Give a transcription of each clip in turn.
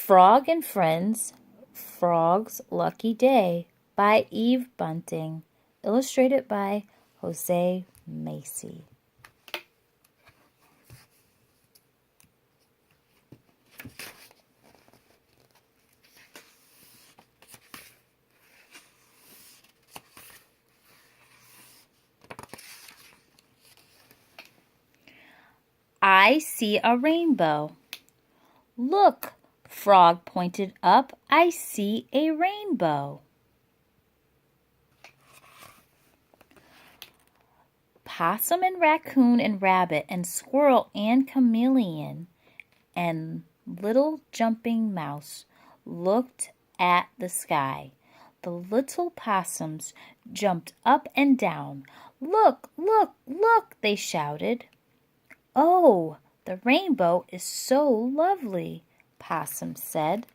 Frog and Friends, Frog's Lucky Day by Eve Bunting, illustrated by Jose Macy. I see a rainbow. Look, Frog pointed up. I see a rainbow. Possum and Raccoon and Rabbit and Squirrel and Chameleon and Little Jumping Mouse looked at the sky. The little possums jumped up and down. Look, look, look, they shouted. Oh, the rainbow is so lovely, Possum said.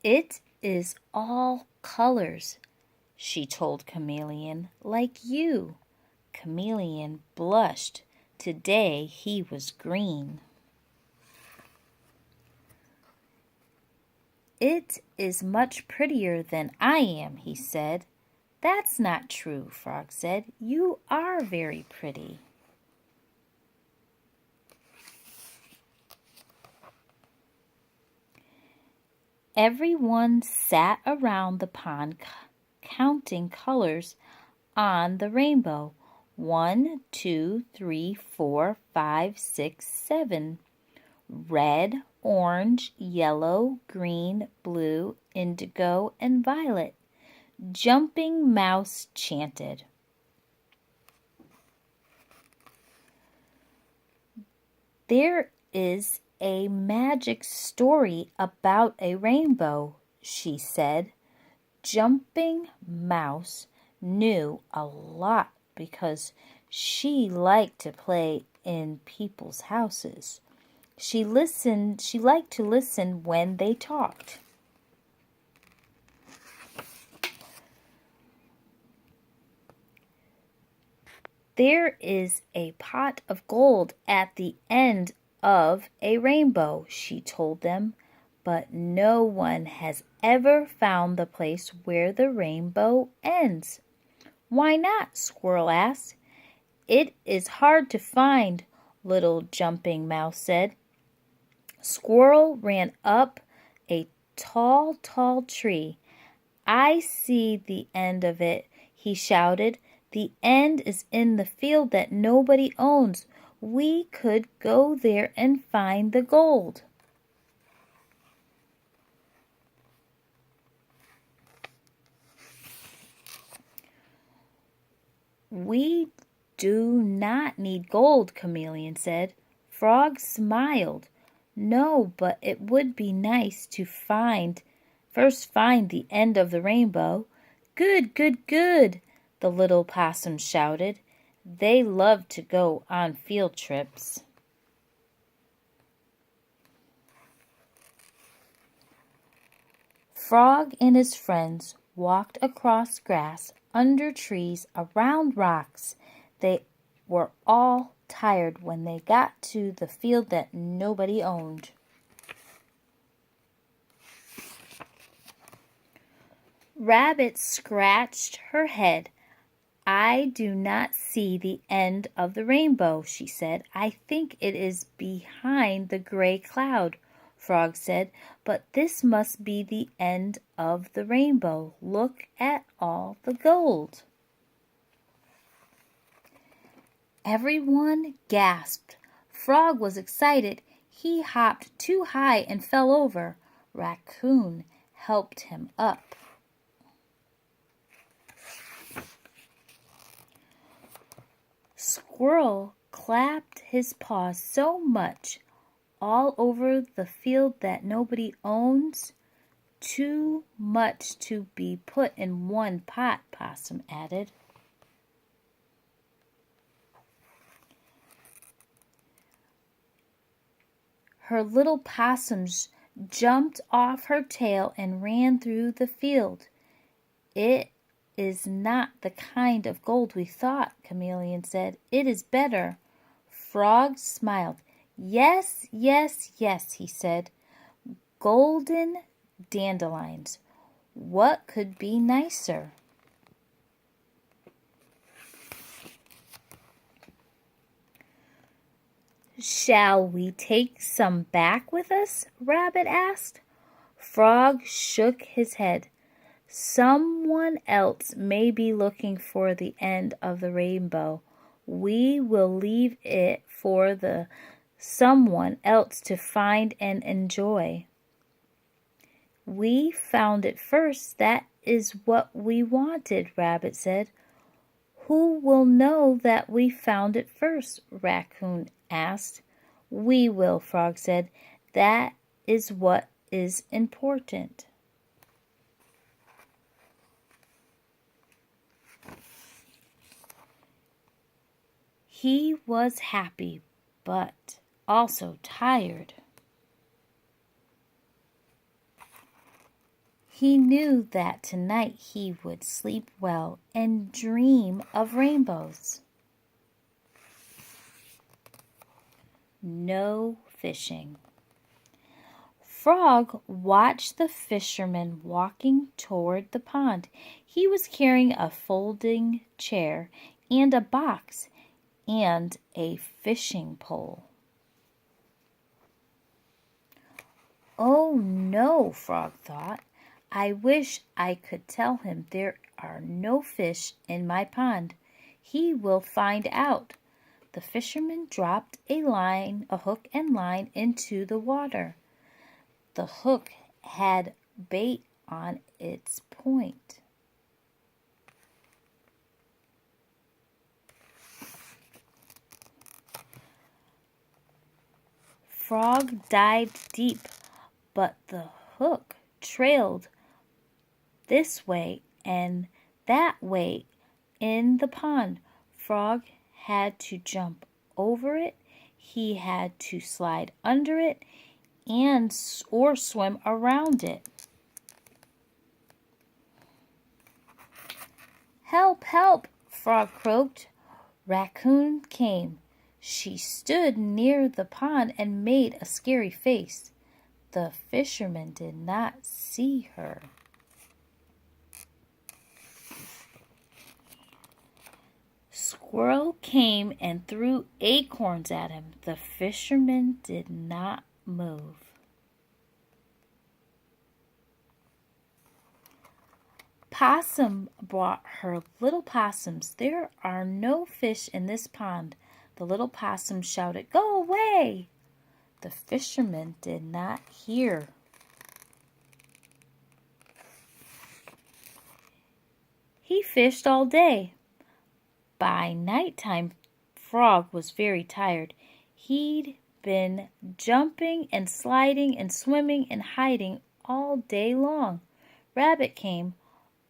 It is all colors, she told Chameleon, like you. Chameleon blushed. Today he was green. It is much prettier than I am, he said. That's not true, Frog said. You are very pretty. Everyone sat around the pond counting colors on the rainbow. 1, 2, 3, 4, 5, 6, 7. Red, orange, yellow, green, blue, indigo, and violet. Jumping Mouse chanted. There is a magic story about a rainbow, she said. Jumping Mouse knew a lot because she liked to play in people's houses. She liked to listen when they talked. There is a pot of gold at the end of a rainbow, she told them, but no one has ever found the place where the rainbow ends. Why not? Squirrel asked. It is hard to find, Little Jumping Mouse said. Squirrel ran up a tall, tall tree. I see the end of it, he shouted. The end is in the field that nobody owns. We could go there and find the gold. We do not need gold, Chameleon said. Frog smiled. No, but it would be nice to first find the end of the rainbow. Good, good, good, the little possums shouted. They loved to go on field trips. Frog and his friends walked across grass, under trees, around rocks. They were all tired when they got to the field that nobody owned. Rabbit scratched her head. I do not see the end of the rainbow, she said. I think it is behind the gray cloud, Frog said, but this must be the end of the rainbow. Look at all the gold. Everyone gasped. Frog was excited. He hopped too high and fell over. Raccoon helped him up. Squirrel clapped his paws so much all over the field that nobody owns. Too much to be put in one pot, Possum added. Her little possums jumped off her tail and ran through the field. It is not the kind of gold we thought, Chameleon said. It is better. Frog smiled. Yes, yes, yes, he said. Golden dandelions. What could be nicer? Shall we take some back with us? Rabbit asked. Frog shook his head. Someone else may be looking for the end of the rainbow. We will leave it for the someone else to find and enjoy. We found it first. That is what we wanted, Rabbit said. Who will know that we found it first? Raccoon asked. We will, Frog said. That is what is important. He was happy, but also tired. He knew that tonight he would sleep well and dream of rainbows. No fishing. Frog watched the fisherman walking toward the pond. He was carrying a folding chair and a box and a fishing pole. Oh no, Frog thought. I wish I could tell him there are no fish in my pond. He will find out. The fisherman dropped a hook and line into the water. The hook had bait on its point. Frog dived deep, but the hook trailed this way and that way in the pond. Frog had to jump over it. He had to slide under it or swim around it. Help, help, Frog croaked. Raccoon came. She stood near the pond and made a scary face. The fisherman did not see her. Squirrel came and threw acorns at him. The fisherman did not move. Possum brought her little possums. There are no fish in this pond. The little possum shouted, Go away! The fisherman did not hear. He fished all day. By nighttime, Frog was very tired. He'd been jumping and sliding and swimming and hiding all day long. Rabbit came.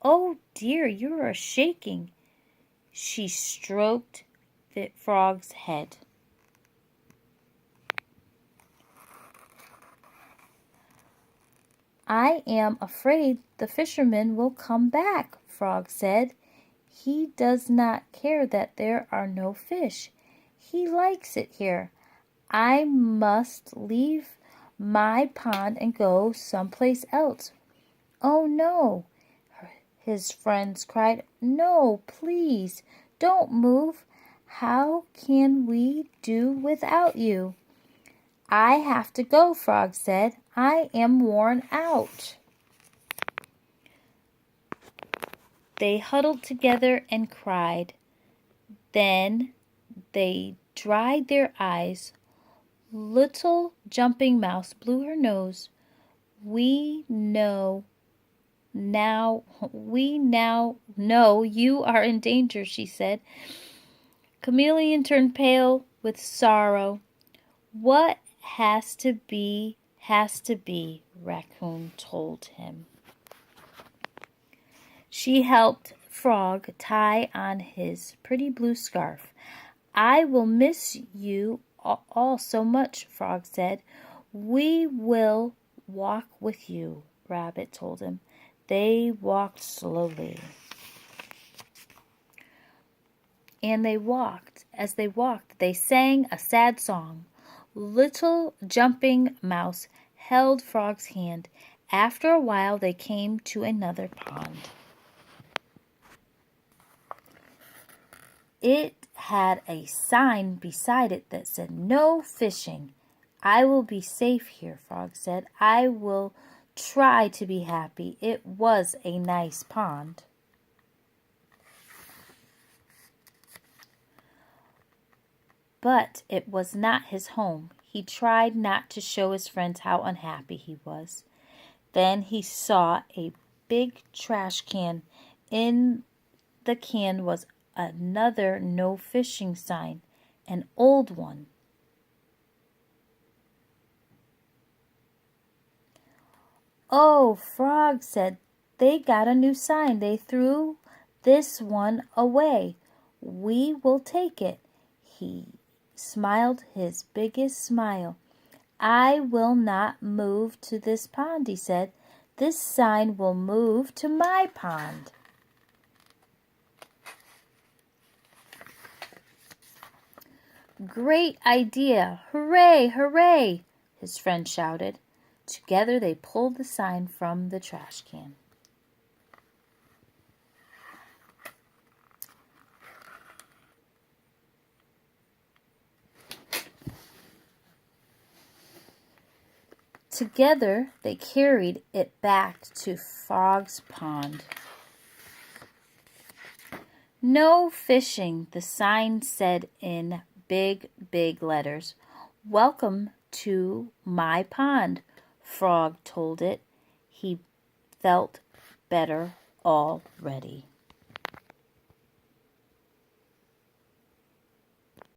Oh dear, you are shaking. She stroked Frog's head. I am afraid the fisherman will come back, Frog said. He does not care that there are no fish. He likes it here. I must leave my pond and go someplace else. Oh no, his friends cried. No, please, don't move. How can we do without you? I have to go, Frog said. I am worn out. They huddled together and cried. Then they dried their eyes. Little Jumping Mouse blew her nose. We now know you are in danger, she said. Chameleon turned pale with sorrow. What has to be, Raccoon told him. She helped Frog tie on his pretty blue scarf. I will miss you all so much, Frog said. We will walk with you, Rabbit told him. They walked slowly. And as they walked, they sang a sad song. Little Jumping Mouse held Frog's hand. After a while, they came to another pond. It had a sign beside it that said, "No fishing." "I will be safe here," Frog said. "I will try to be happy." It was a nice pond. But it was not his home. He tried not to show his friends how unhappy he was. Then he saw a big trash can. In the can was another no fishing sign, an old one. "Oh," Frog said, "they got a new sign. They threw this one away. We will take it." He smiled his biggest smile. "I will not move to this pond," he said. "This sign will move to my pond." "Great idea! Hooray! Hooray!" his friend shouted. Together they pulled the sign from the trash can. Together they carried it back to Frog's pond. "No fishing," the sign said in big, big letters. "Welcome to my pond," Frog told it. He felt better already.